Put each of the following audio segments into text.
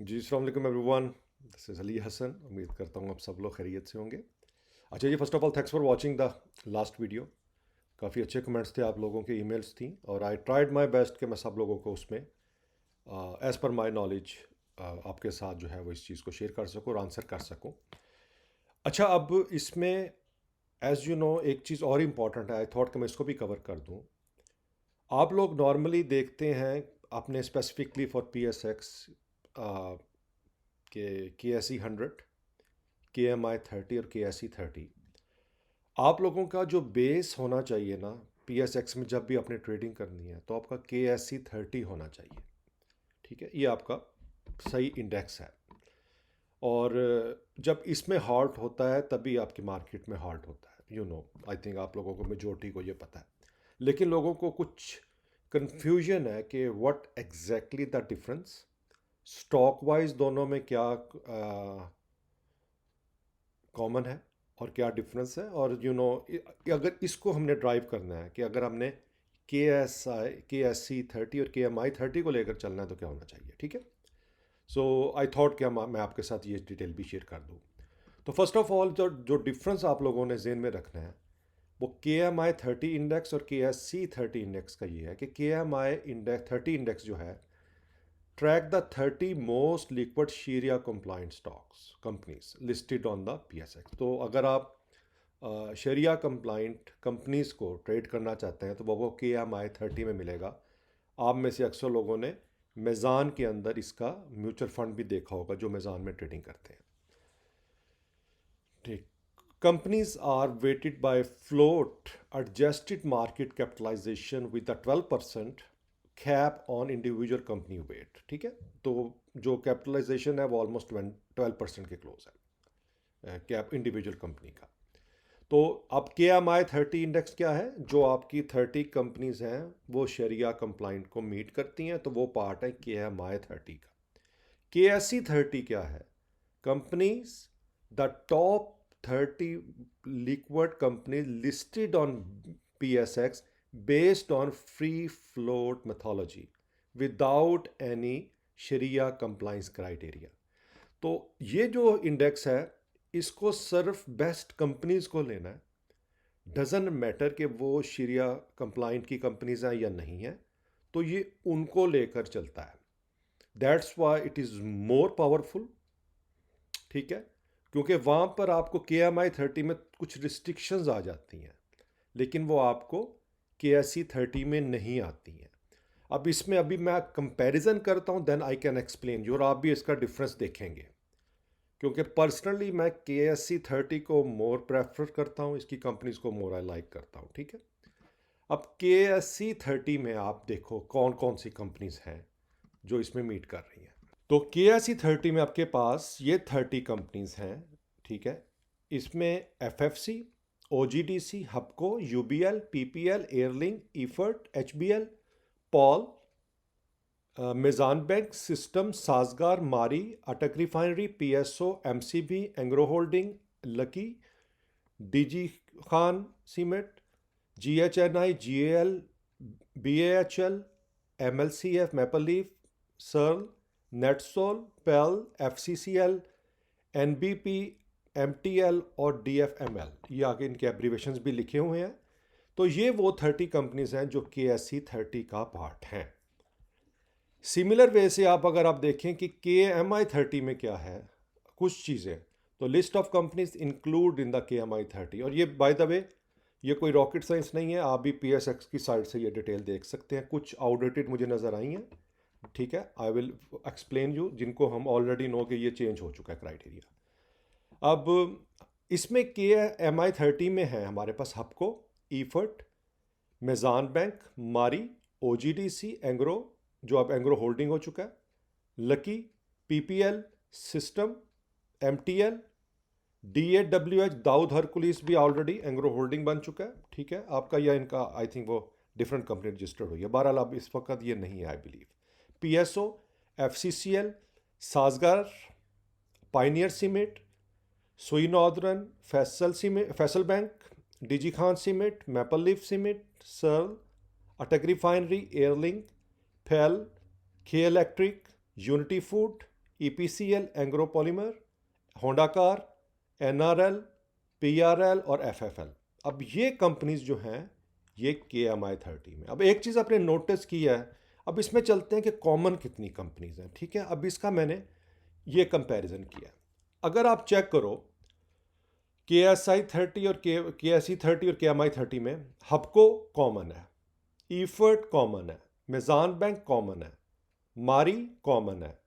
जी, अस्सलाम वालेकुम everyone. This is Ali Hasan. उम्मीद करता हूँ आप सब लोग खैरियत से होंगे। अच्छा जी, first of all thanks for watching the last video. काफ़ी अच्छे कमेंट्स थे, आप लोगों के ईमेल्स थी और आई ट्राइड माय बेस्ट कि मैं सब लोगों को उसमें एज़ पर माय नॉलेज आपके साथ जो है वो इस चीज़ को शेयर कर सकूँ और आंसर कर सकूँ। अच्छा, अब इसमें एज़ यू नो एक चीज़ और इम्पॉर्टेंट है, आई थॉट कि मैं इसको भी कवर कर दूँ। आप लोग नॉर्मली देखते हैं आपने स्पेसिफिकली फॉर PSX के KSE 100, KMI 30 और KSE 30। आप लोगों का जो बेस होना चाहिए ना, PSX में जब भी आपने ट्रेडिंग करनी है तो आपका KSE 30 होना चाहिए। ठीक है, ये आपका सही इंडेक्स है। और जब इसमें हॉल्ट होता है तभी आपकी मार्केट में हॉल्ट होता है। आई थिंक आप लोगों को, मेजोरिटी को ये पता है। लेकिन लोगों को कुछ कंफ्यूजन है कि what exactly the difference stock wise दोनों में क्या कॉमन है और क्या डिफरेंस है। और अगर इसको हमने ड्राइव करना है कि अगर हमने KSE 30 और KMI 30 को लेकर चलना है तो क्या होना चाहिए। ठीक है, सो आई थॉट कि मैं आपके साथ ये डिटेल भी शेयर कर दूँ। तो फर्स्ट ऑफ ऑल जो डिफरेंस आप लोगों ने जेन में रखना है वो KMI 30 इंडेक्स और KSE 30 इंडेक्स का ये है कि KMI 30 इंडेक्स जो है ट्रैक द 30 मोस्ट लिक्विड शेरिया compliant stocks companies listed on the PSX। तो अगर आप शरिया कंप्लाइंट कंपनीज को ट्रेड करना चाहते हैं तो वो KMI 30 में मिलेगा। आप में से अक्सर लोगों ने मेज़ान के अंदर इसका म्यूचुअल फंड भी देखा होगा जो मेज़ान में ट्रेडिंग करते हैं। ठीक, companies are weighted by float adjusted market capitalization with a 12% cap on individual company weight। ठीक है, तो जो कैपिटलाइजेशन है वो ऑलमोस्ट 12% के क्लोज है कैप इंडिविजुअल कंपनी का। तो अब KMI 30 इंडेक्स क्या है, जो आपकी 30 कंपनीज हैं वो शरिया कंप्लाइंट को मीट करती हैं, तो वो पार्ट है KMI 30 का। KSE 30 क्या है, companies the top 30 liquid companies listed on PSX based on free float methodology without any Sharia compliance criteria। तो ये जो इंडेक्स है इसको सिर्फ बेस्ट कंपनीज को लेना है। डजेंट मैटर कि वो शरिया कंप्लाइंट की कंपनीज हैं या नहीं है, तो ये उनको लेकर चलता है। That's why it is more powerful. ठीक है, क्योंकि वहाँ पर आपको KMI 30 में कुछ रिस्ट्रिक्शंस आ जाती हैं, लेकिन वो आपको KSE 30 में नहीं आती हैं। अब इसमें अभी मैं कंपैरिजन करता हूँ, then I can explain you, और आप भी इसका डिफरेंस देखेंगे। क्योंकि पर्सनली मैं KSE 30 को मोर प्रेफर करता हूँ, इसकी कंपनीज को मोर आई लाइक करता हूँ। ठीक है, अब KSE 30 में आप देखो कौन कौन सी कंपनीज हैं जो इसमें मीट कर रही हैं। तो KSE 30 में आपके पास ये 30 कंपनीज हैं। ठीक है, इसमें FFC, OGDC, Hubco, UBL, PPL, Airlink, Efert, HBL, POL, Meezan bank, system, Sazgar, Mari, Attock refinery, PSO, MCB, Engro holding, lucky, DG Khan cement, GHNI, GAL, BAHL, MLCF, maple leaf, Searle, NetSol, PEL, FCCL, NBP, MTL और DFML, ये आगे इनके एब्रीवेशंस भी लिखे हुए हैं। तो ये वो 30 कंपनीज हैं जो KSE 30 का पार्ट हैं। सिमिलर वे से अगर आप देखें कि KMI 30 में क्या है कुछ चीज़ें, तो list of companies include in the KMI 30। और ये बाय द वे ये कोई रॉकेट साइंस नहीं है, आप भी PSX की साइड से ये डिटेल देख सकते हैं। कुछ आउटडेटेड मुझे नज़र आई हैं। ठीक है, आई विल एक्सप्लेन यू, जिनको हम ऑलरेडी नो कि ये चेंज हो चुका है क्राइटेरिया। अब इसमें KMI 30 में है हमारे पास हपको, ईफर्ट, मेज़ान बैंक, मारी, OGDC, एंग्रो जो अब एंग्रो होल्डिंग हो चुका है, lucky, PPL, system, MTL, DAWH, Dawood Hercules भी ऑलरेडी एंग्रो होल्डिंग बन चुका है। ठीक है, आपका या इनका आई थिंक वो डिफरेंट कंपनी रजिस्टर्ड हुई है, बहरहाल अब इस वक्त ये नहीं है I believe. PSO, FCCL, Sazgar, pioneer cement, Sui northern, Faisal bank, DG Khan cement, maple leaf cement, Searle, अटक refinery, airlink, fail, K electric, unity food, EPCL, Engro polymer, Honda car, NRL, PRL और FFL। अब ये कंपनीज जो हैं ये KMI 30 में। अब एक चीज़ आपने नोटिस की है, अब इसमें चलते हैं कि कॉमन कितनी कंपनीज हैं, ठीक है। अब इसका मैंने ये कंपैरिजन किया। अगर आप चेक करो KSI 30 और KSE 30 और KMI 30 में हबको कॉमन है, ईफर्ट कॉमन है, मेजान बैंक कॉमन है, मारी कॉमन है,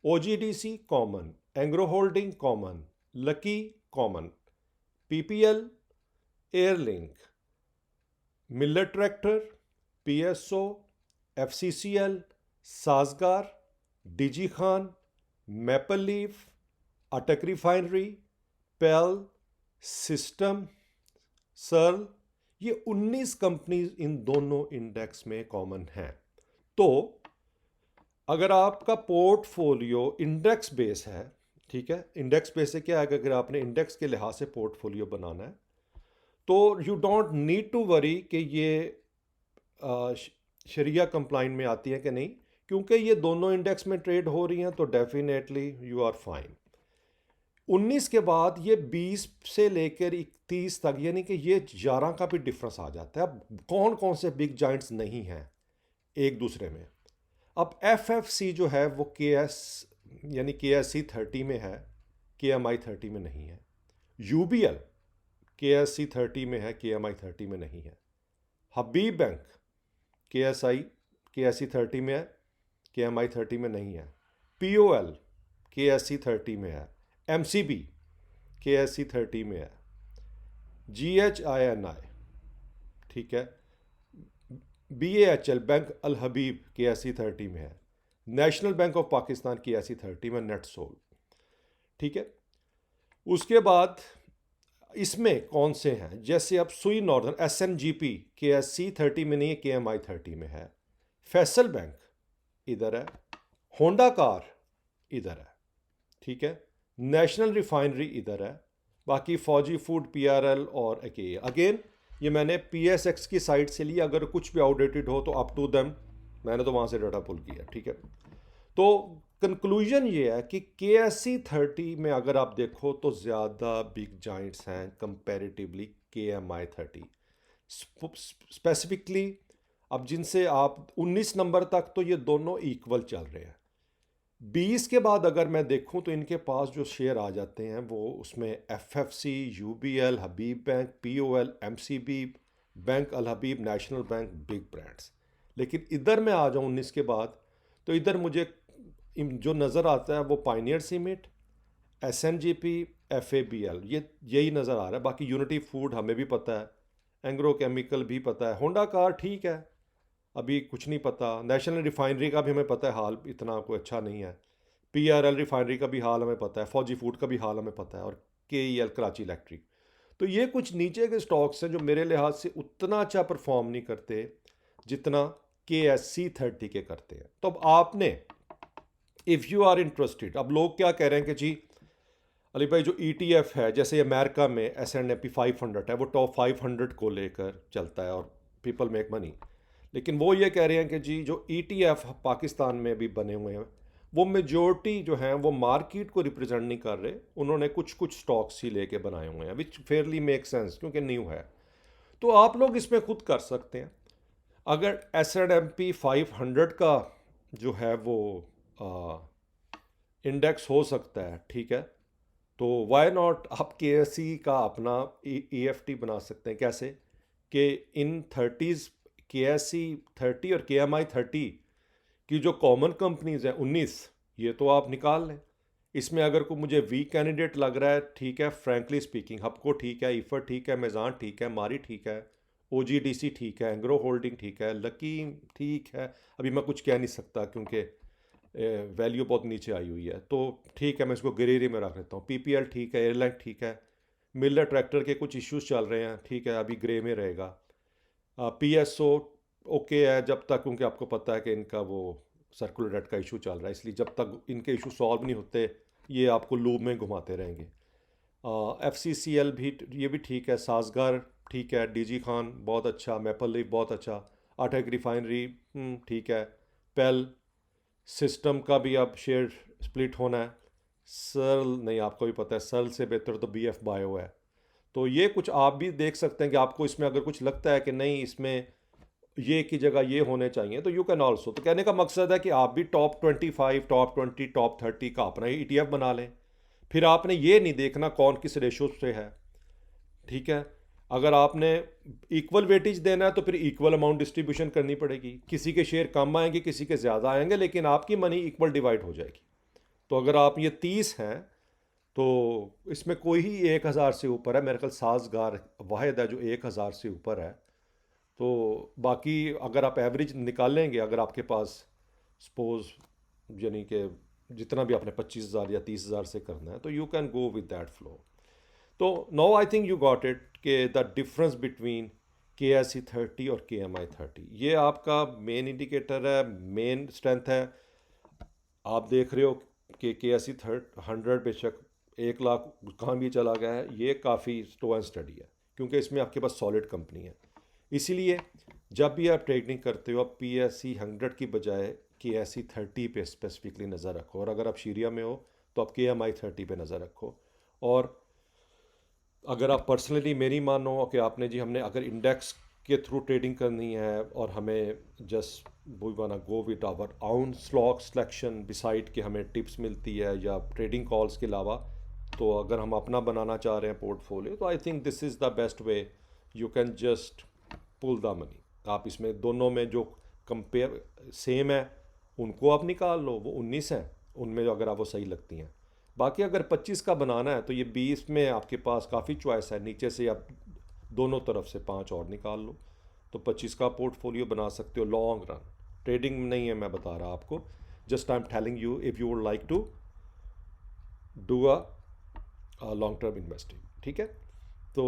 OGDC common, Engro holding common, lucky common, PPL, airlink, Miller tractor, PSO, FCCL, साजगार, डिजी खान, मैपल लीफ, अटक रिफाइनरी, पेल, सिस्टम, सर्ल, ये 19 कंपनीज इन दोनों इंडेक्स में कॉमन हैं। तो अगर आपका पोर्टफोलियो इंडेक्स बेस है, ठीक है, इंडेक्स बेस से क्या है कि अगर आपने इंडेक्स के लिहाज से पोर्टफोलियो बनाना है तो you don't need to worry कि ये शरिया कंप्लाइंट में आती है कि नहीं, क्योंकि ये दोनों इंडेक्स में ट्रेड हो रही हैं तो डेफिनेटली यू आर फाइन। 19 के बाद ये 20 से लेकर 31 तक, यानी कि ये 11 का भी डिफरेंस आ जाता है। अब कौन कौन से बिग जाइंट्स नहीं हैं एक दूसरे में। अब FFC जो है वो यानी KSE 30 में है, KMI 30 में नहीं है। UBL KSE 30 में है, KMI 30 में नहीं है। हबीब बैंक KSE 30 में है, KMI 30 में नहीं है। POL KSE 30 में है। MCB KSE 30 में है। GHINI, ठीक है, BAHL बैंक अल हबीब KSE 30 में है। National bank of Pakistan KSE 30 में, नेट सोल, ठीक है। उसके बाद इसमें कौन से हैं, जैसे अब सुई नॉर्दर्न SNGP KSE 30 में नहीं है, KMI 30 में है। फैसल बैंक इधर है, होंडा कार इधर है, ठीक है, नेशनल रिफाइनरी इधर है, बाकी फौजी फूड PRL और अगेन ये मैंने PSX की साइट से लिया, अगर कुछ भी आउटडेटेड हो तो अप टू देम, मैंने तो वहाँ से डाटा पुल किया, ठीक है। तो कंक्लूजन ये है कि KSE 30 में अगर आप देखो तो ज़्यादा बिग जाइंट्स हैं कंपैरेटिवली KMI 30 स्पेसिफिकली। अब जिनसे आप 19 नंबर तक तो ये दोनों इक्वल चल रहे हैं। 20 के बाद अगर मैं देखूं तो इनके पास जो शेयर आ जाते हैं वो उसमें FFC, UBL, हबीब बैंक, POL, MCB बैंक अल हबीब, नेशनल बैंक, बिग ब्रांड्स। लेकिन इधर मैं आ जाऊं 19 के बाद तो इधर मुझे जो नज़र आता है वो पायनियर सीमेंट, SNGP, FABL, यही नज़र आ रहा है। बाकी यूनिटी फूड हमें भी पता है, एंग्रो केमिकल भी पता है, होंडा कार ठीक है, अभी कुछ नहीं पता। नेशनल रिफाइनरी का भी हमें पता है, हाल इतना कोई अच्छा नहीं है। PRL रिफाइनरी का भी हाल हमें पता है, फौजी फूड का भी हाल हमें पता है, और KEL कराची इलेक्ट्रिक। तो ये कुछ नीचे के स्टॉक्स हैं जो मेरे लिहाज से उतना अच्छा परफॉर्म नहीं करते जितना KSE 30 के करते हैं। तो अब आपने, इफ़ यू आर इंटरेस्टेड, अब लोग क्या कह रहे हैं कि जी अली भाई जो ETF है, जैसे अमेरिका में S&P 500 है, वो टॉप 500 को लेकर चलता है और पीपल मेक मनी। लेकिन वो ये कह रहे हैं कि जी जो ETF पाकिस्तान में भी बने हुए हैं वो मेजॉरिटी जो हैं वो मार्केट को रिप्रेजेंट नहीं कर रहे, उन्होंने कुछ कुछ स्टॉक्स ही लेके बनाए हुए हैं, विच फेयरली मेक सेंस क्योंकि न्यू है। तो आप लोग इसमें खुद कर सकते हैं। अगर S&P 500 का जो है वो इंडेक्स हो सकता है, ठीक है, तो वाई नॉट आप KSE का अपना EFT बना सकते हैं। कैसे कि इन 30s KSE 30 और KMI 30 की जो कॉमन कंपनीज हैं 19, ये तो आप निकाल लें। इसमें अगर कोई मुझे वीक कैंडिडेट लग रहा है, ठीक है, फ्रैंकली स्पीकिंग, हबको ठीक है, ईफर ठीक है, मेजान ठीक है, मारी ठीक है, OGDC ठीक है, एंग्रो होल्डिंग ठीक है, लकी ठीक है। अभी मैं कुछ कह नहीं सकता क्योंकि वैल्यू बहुत नीचे आई हुई है, तो ठीक है, मैं इसको ग्रे में रख लेता हूँ। PPL ठीक है, एयरलाइन ठीक है, मिलर ट्रैक्टर के कुछ इश्यूज चल रहे हैं, ठीक है, अभी ग्रे में रहेगा। PSO ओके है जब तक, क्योंकि आपको पता है कि इनका वो सर्कुलर डेट का इशू चल रहा है, इसलिए जब तक इनके इशू सॉल्व नहीं होते ये आपको लूप में घुमाते रहेंगे। FCCL भी, ये भी ठीक है, साजगार ठीक है, DG खान बहुत अच्छा, मैपल लीफ बहुत अच्छा, अटक रिफाइनरी ठीक है, पेल सिस्टम का भी अब शेयर स्प्लिट होना है। सर्ल नहीं, आपको भी पता है सर्ल से बेहतर तो बी एफ बायो है। तो ये कुछ आप भी देख सकते हैं कि आपको इसमें अगर कुछ लगता है कि नहीं इसमें ये की जगह ये होने चाहिए, तो यू कैन ऑल्सो। तो कहने का मकसद है कि आप भी टॉप 25, टॉप 20, टॉप 30 का अपना ही ETF बना लें। फिर आपने ये नहीं देखना कौन किस रेशो से है, ठीक है। अगर आपने इक्वल वेटेज देना है तो फिर इक्वल अमाउंट डिस्ट्रीब्यूशन करनी पड़ेगी। किसी के शेयर कम आएंगे, किसी के ज़्यादा आएंगे, लेकिन आपकी मनी इक्वल डिवाइड हो जाएगी। तो अगर आप ये 30 हैं तो इसमें कोई ही 1,000 से ऊपर है, मेरे ख्याल साजगार वाहिद है जो 1,000 से ऊपर है। तो बाकी अगर आप एवरेज निकालेंगे, अगर आपके पास सपोज यानी कि जितना भी आपने 25,000 या 30,000 से करना है, तो you can go with that flow. तो no I think you got it कि द डिफरेंस बिटवीन KSE 30 और KMI 30, ये आपका मेन इंडिकेटर है, मेन स्ट्रेंथ है। आप देख रहे हो कि KSE 100 बेशक 1 लाख कहाँ भी चला गया है, ये काफ़ी स्लो एंड स्टडी है क्योंकि इसमें आपके पास सॉलिड कंपनी है। इसीलिए जब भी आप ट्रेडिंग करते हो, आप PSE 100 की बजाय KSE 30 पे स्पेसिफिकली नज़र रखो, और अगर आप शीरिया में हो तो आप KMI 30 पे नज़र रखो। और अगर आप पर्सनली मेरी मानो कि आपने जी हमने अगर इंडेक्स के थ्रू ट्रेडिंग करनी है और हमें just we wanna go with our own stock selection beside कि हमें टिप्स मिलती है या ट्रेडिंग कॉल्स के अलावा, तो अगर हम अपना बनाना चाह रहे हैं पोर्टफोलियो, तो I think this is the best way. You can just pull the money. आप इसमें दोनों में जो कंपेयर सेम है उनको आप निकाल लो, वो 19 हैं उनमें जो अगर आप वो सही लगती हैं। बाकी अगर 25 का बनाना है तो ये 20 में आपके पास काफ़ी चॉइस है, नीचे से आप दोनों तरफ से 5 और निकाल लो, तो 25 का पोर्टफोलियो बना सकते हो लॉन्ग रन। ट्रेडिंग नहीं है मैं बता रहा आपको, just I am telling you if you would like to do a long term investing, ठीक है। तो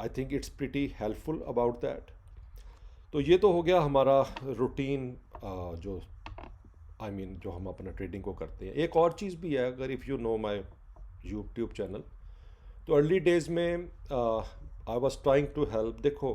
I think it's pretty helpful about that. तो ये तो हो गया हमारा रूटीन, जो जो हम अपना ट्रेडिंग को करते हैं। एक और चीज़ भी है, अगर if you know my YouTube channel, तो अर्ली डेज़ में I was trying to help. देखो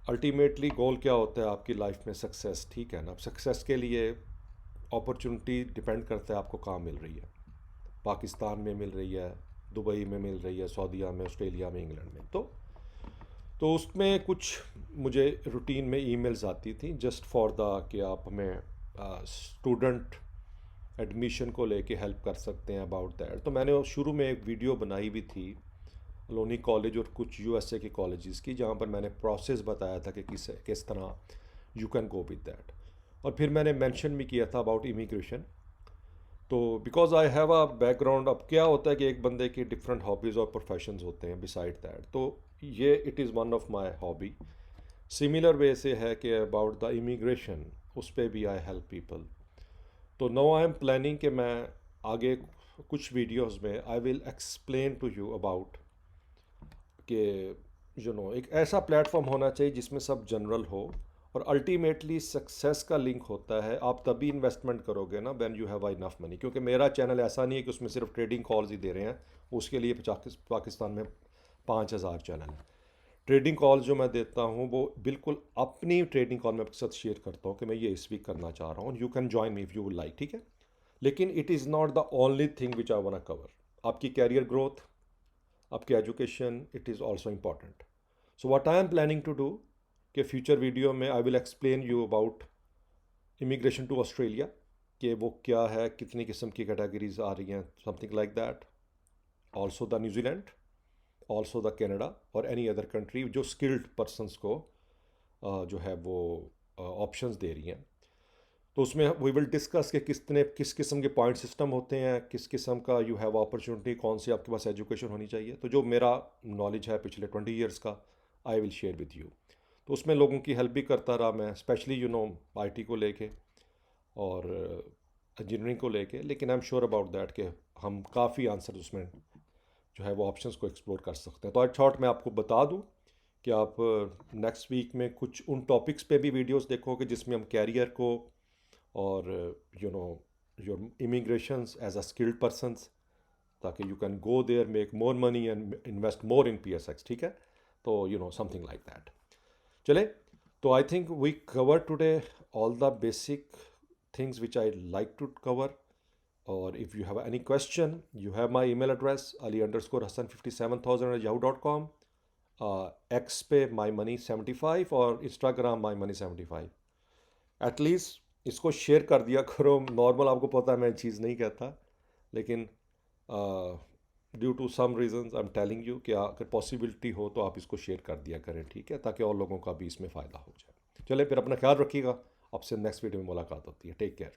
अल्टीमेटली गोल क्या होता है आपकी लाइफ में? सक्सेस, ठीक है ना। अब सक्सेस के लिए अपॉर्चुनिटी डिपेंड करता है आपको कहाँ मिल रही है। पाकिस्तान में मिल रही है, दुबई में मिल रही है, सऊदीया में, ऑस्ट्रेलिया में, इंग्लैंड में। तो उसमें कुछ मुझे रूटीन में ईमेल्स आती थी जस्ट फॉर द कि आप हमें स्टूडेंट एडमिशन को लेके हेल्प कर सकते हैं अबाउट दैट। तो मैंने शुरू में एक वीडियो बनाई भी थी लोनी कॉलेज और कुछ USA के कॉलेजेस की, जहाँ पर मैंने प्रोसेस बताया था कि किस तरह you can go with that. और फिर मैंने मेंशन भी किया था अबाउट इमिग्रेशन। तो because I have a background, अब क्या होता है कि एक बंदे की डिफरेंट हॉबीज़ और प्रोफेशंस होते हैं बिसाइड दैट, तो ये it is one of my hobby. Similar way से है कि अबाउट द इमिग्रेशन, उस पर भी आई हेल्प पीपल। तो नो आई एम प्लानिंग कि मैं आगे कुछ वीडियोस में I will explain to you about कि एक ऐसा प्लेटफॉर्म होना चाहिए जिसमें सब जनरल हो, और अल्टीमेटली सक्सेस का लिंक होता है आप तभी इन्वेस्टमेंट करोगे ना when you have enough money. क्योंकि मेरा चैनल ऐसा नहीं है कि उसमें सिर्फ ट्रेडिंग कॉल्स ही दे रहे हैं, उसके लिए पाकिस्तान में 5,000 चैनल हैं। ट्रेडिंग कॉल जो मैं देता हूँ वो बिल्कुल अपनी ट्रेडिंग कॉल मैं आपके साथ शेयर करता हूँ कि मैं ये इस वीक करना चाह रहा हूँ, you can join me if you would like, ठीक है। लेकिन it is not the only thing which I want cover. आपकी कैरियर ग्रोथ, आपकी education, it is also important. So what I am planning to do कि future video में I will explain you about immigration to Australia, कि वो क्या है, कितनी किस्म की कैटेगरीज आ रही हैं, something like that. Also the New Zealand, also the Canada और एनी अदर कंट्री जो स्किल्ड पर्सनस को जो है वो ऑप्शंस दे रही हैं। तो उसमें वी विल डिस्कस कि किस किस्म के पॉइंट सिस्टम होते हैं, किस किस्म का यू हैव अपॉर्चुनिटी, कौन सी आपके पास एजुकेशन होनी चाहिए। तो जो मेरा नॉलेज है पिछले 20 ईयर्स का, I will share with you. तो उसमें लोगों की हेल्प भी करता रहा मैं, स्पेशली IT को लेके और इंजीनियरिंग को लेके। लेकिन I am sure about that कि हम काफ़ी आंसर उसमें जो है वो ऑप्शंस को एक्सप्लोर कर सकते हैं। तो आई थॉट मैं आपको बता दूं कि आप नेक्स्ट वीक में कुछ उन टॉपिक्स पे भी वीडियोस देखोगे जिसमें हम कैरियर को और your immigrations as a skilled persons, ताकि you can go there, make more money and invest more in PSX, ठीक है। तो समथिंग लाइक दैट। चले, तो I think we cover today all the basic things which I like to cover. Or if you have any question, you have my email address ali_hassan57000 X पे mymoney75 और Instagram mymoney75. At least इसको share कर दिया करो. Normal आपको पता है मैं चीज़ नहीं कहता, लेकिन due to some reasons I am telling you कि अगर पॉसिबिलिटी हो तो आप इसको शेयर कर दिया करें, ठीक है, ताकि और लोगों का भी इसमें फ़ायदा हो जाए. चले फिर अपना ख्याल रखिएगा. आपसे नेक्स्ट वीडियो में मुलाकात होती है. Take care.